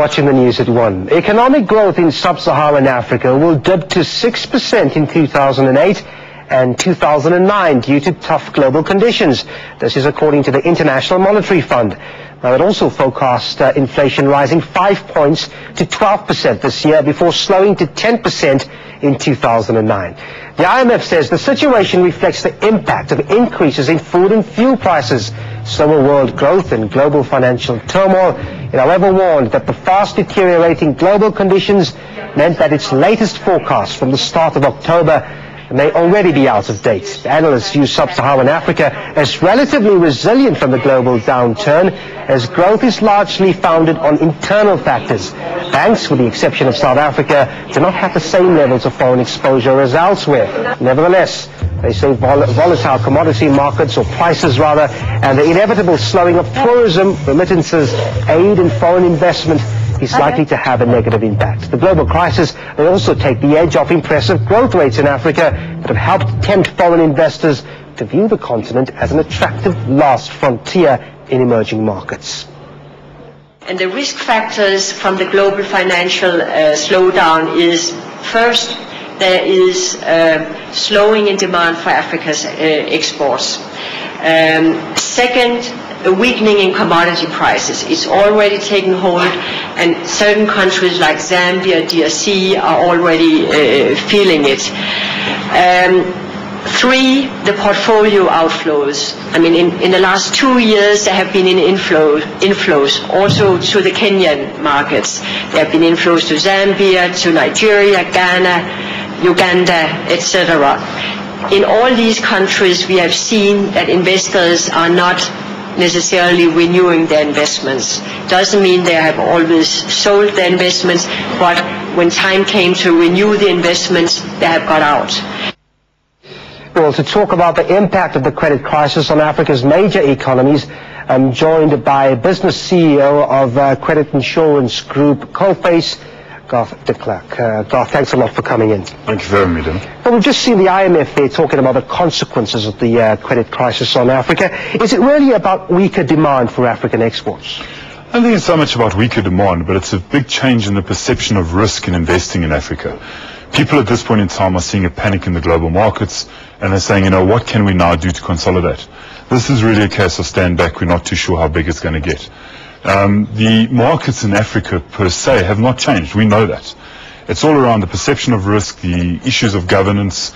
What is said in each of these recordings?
watching the news at 1. Economic growth in sub-Saharan Africa will dip to 6% in 2008 and 2009 due to tough global conditions. This is according to the International Monetary Fund. Now, it also forecast inflation rising 5 points to 12% this year before slowing to 10% in 2009. The IMF says the situation reflects the impact of increases in food and fuel prices, slower world growth and global financial turmoil. It, however, warned that the fast deteriorating global conditions meant that its latest forecast from the start of October may already be out of date. Analysts view sub-Saharan Africa as relatively resilient from the global downturn, as growth is largely founded on internal factors. Banks, with the exception of South Africa, do not have the same levels of foreign exposure as elsewhere. Nevertheless, they say volatile commodity markets, or prices rather, and the inevitable slowing of tourism, remittances, aid and foreign investment is likely to have a negative impact. The global crisis may also take the edge off impressive growth rates in Africa that have helped tempt foreign investors to view the continent as an attractive last frontier in emerging markets. And the risk factors from the global financial slowdown is, first, there is slowing in demand for Africa's exports. Second, a weakening in commodity prices. It's already taken hold, and certain countries like Zambia, DRC are already feeling it. Three, the portfolio outflows. I mean, in the last 2 years, there have been inflows also to the Kenyan markets. There have been inflows to Zambia, to Nigeria, Ghana, Uganda, etc. In all these countries, we have seen that investors are not necessarily renewing their investments. Doesn't mean they have always sold their investments, but when time came to renew the investments, they have got out. Well, to talk about the impact of the credit crisis on Africa's major economies, I'm joined by business CEO of credit insurance group Coface, Garth de Klerk. Garth, thanks a lot for coming in. Thank you for having me, Dan. Well, we've just seen the IMF there talking about the consequences of the credit crisis on Africa. Is it really about weaker demand for African exports? I don't think it's so much about weaker demand, but it's a big change in the perception of risk in investing in Africa. People at this point in time are seeing a panic in the global markets, and they're saying, what can we now do to consolidate? This is really a case of stand back. We're not too sure how big it's going to get. The markets in Africa per se have not changed. We know that. It's all around the perception of risk, the issues of governance,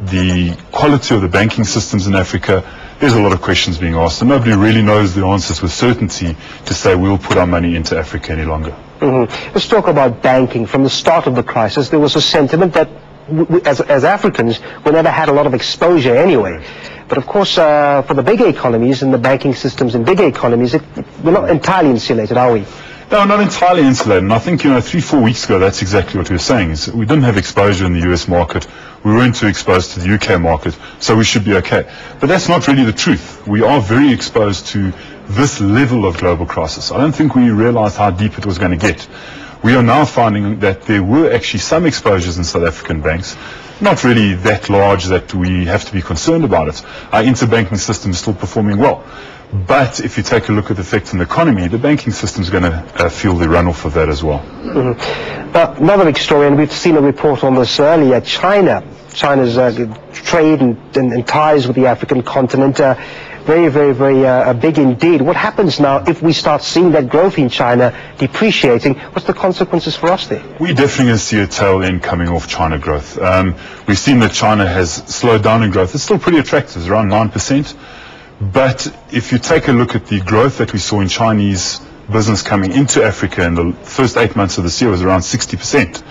the quality of the banking systems in Africa. There's a lot of questions being asked, and nobody really knows the answers with certainty to say we'll put our money into Africa any longer. Let's talk about banking. From the start of the crisis, there was a sentiment that as Africans, we never had a lot of exposure anyway. But of course, for the bigger economies and the banking systems in bigger economies, we're not entirely insulated, are we? No, not entirely insulated. And I think, 3-4 weeks ago, that's exactly what we were saying. Is we didn't have exposure in the US market. We weren't too exposed to the UK market, so we should be okay. But that's not really the truth. We are very exposed to this level of global crisis. I don't think we realized how deep it was going to get. We are now finding that there were actually some exposures in South African banks, not really that large that we have to be concerned about it. Our interbanking system is still performing well. But if you take a look at the effect on the economy, the banking system is going to feel the runoff of that as well. Another big story, and we've seen a report on this earlier, China's trade and ties with the African continent, very, very, very big indeed. What happens now if we start seeing that growth in China depreciating? What's the consequences for us there? We definitely going to see a tail end coming off China growth. We've seen that China has slowed down in growth. It's still pretty attractive, it's around 9%. But if you take a look at the growth that we saw in Chinese business coming into Africa in the first 8 months of this year was around 60%.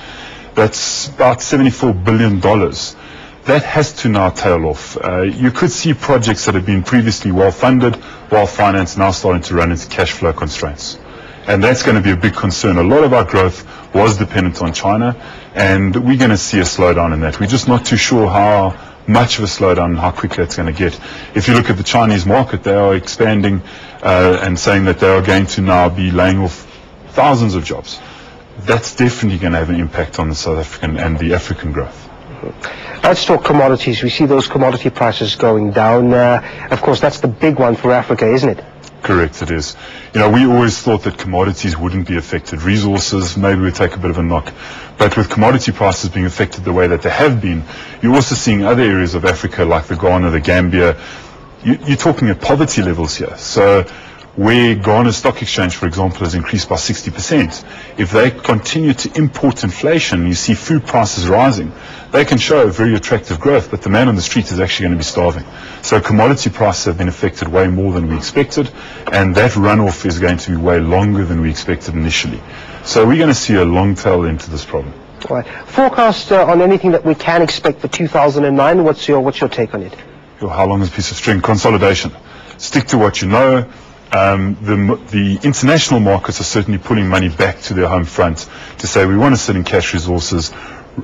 That's about $74 billion. That has to now tail off. You could see projects that have been previously well-funded, well-financed, now starting to run into cash flow constraints. And that's going to be a big concern. A lot of our growth was dependent on China, and we're going to see a slowdown in that. We're just not too sure how much of a slowdown and how quickly it's going to get. If you look at the Chinese market, they are expanding and saying that they are going to now be laying off thousands of jobs. That's definitely going to have an impact on the South African and the African growth. Let's talk commodities. We see those commodity prices going down. Of course, that's the big one for Africa, isn't it? Correct, it is. You know, we always thought that commodities wouldn't be affected. Resources, maybe we take a bit of a knock. But with commodity prices being affected the way that they have been, you're also seeing other areas of Africa like the Ghana, the Gambia. You're talking at poverty levels here. So where Ghana's stock exchange, for example, has increased by 60%, if they continue to import inflation, you see food prices rising, they can show very attractive growth, but the man on the street is actually going to be starving. So commodity prices have been affected way more than we expected, and that runoff is going to be way longer than we expected initially. So we're going to see a long tail into this problem. All right. Forecast on anything that we can expect for 2009, what's your take on it? How long is a piece of string? Consolidation. Stick to what you know. The international markets are certainly pulling money back to their home front to say we want to sit in cash resources.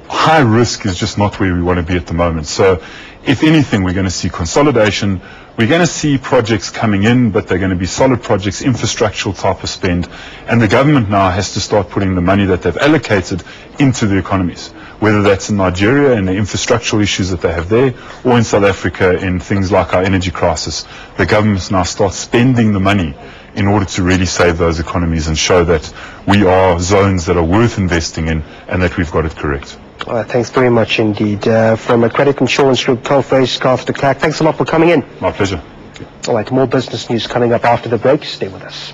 High risk is just not where we want to be at the moment. So if anything, we're going to see consolidation. We're going to see projects coming in, but they're going to be solid projects, infrastructural type of spend. And the government now has to start putting the money that they've allocated into the economies, whether that's in Nigeria and the infrastructural issues that they have there, or in South Africa in things like our energy crisis. The governments now start spending the money in order to really save those economies and show that we are zones that are worth investing in and that we've got it correct. Thanks very much indeed. From a credit insurance group, Coface, Garth to Klerk, thanks a lot for coming in. My pleasure. All right, more business news coming up after the break. Stay with us.